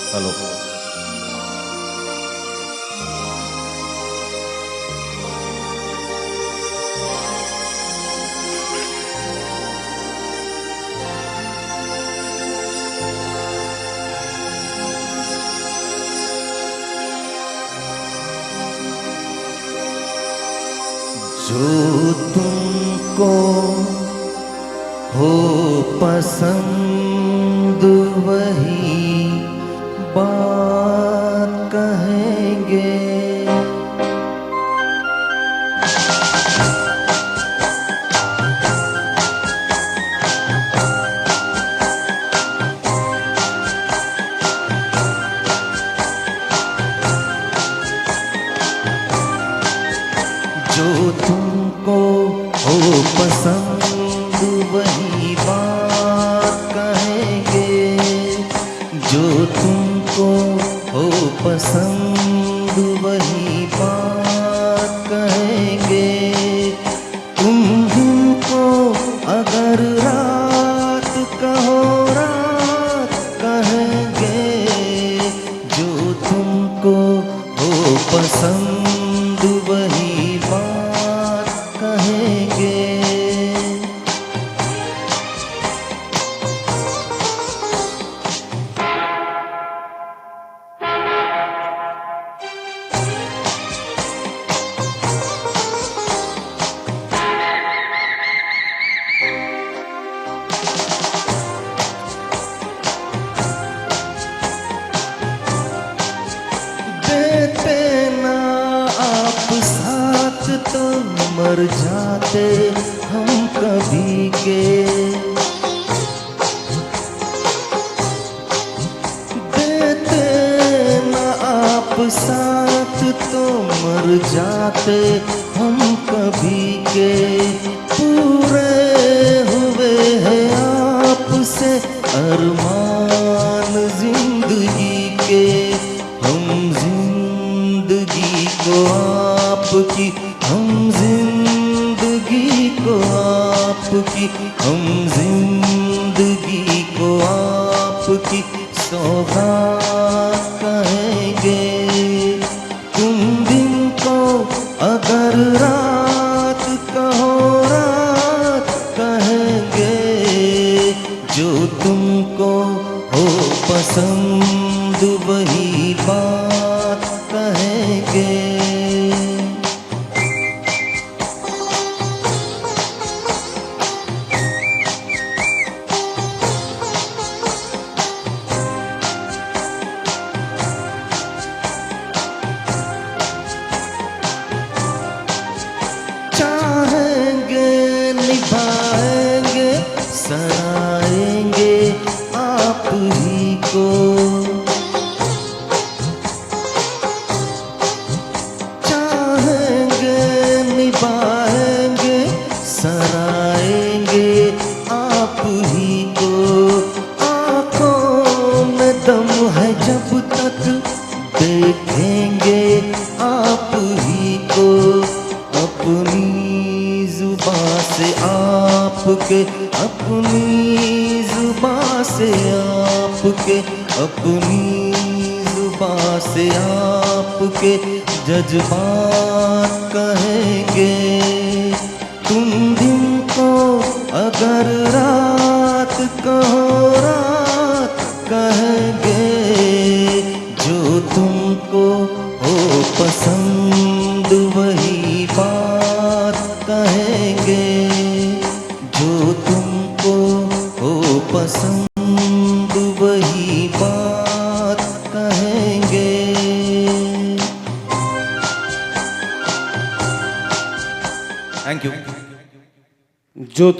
Hello. जो तुमको हो पसंद वही बात कहेंगे। जो तुमको हो पसंद वही बात कहेंगे। जो तुमको हो पसंद वही बात कहेंगे। तुम हमको अगर रात कहो रात कहेंगे। जो तुमको हो पसंद वही बात कहेंगे। देते ना आप साथ तो मर जाते हम कभी के। देते ना आप साथ तो मर जाते हम कभी के। पूरे हुए हैं आपसे अरमान जिंदगी के। हम जिंदगी को आपकी, हम जिंदगी को आपकी, हम जिंदगी को आपकी सौगात कहेंगे। तुम दिन को अगर रात कहो रात कहेंगे। जो तुमको हो पसंद वही बात कहेंगे। चाहेंगे निभाएंगे सराएंगे आप ही को। चाहेंगे निभाएंगे सराएंगे आप ही को। आँखों में दम है जब तक देखेंगे आप ही को। अपनी जुबां से आपके, अपनी जुबां से आपके, अपनी जुबां से आपके जज्बात कहेंगे। तुम दिन को अगर रात कहो रात कहेंगे। जो तुमको हो पसंद वही बात कहेंगे। जो तुमको हो पसंद वही बात कहेंगे। Thank you. जो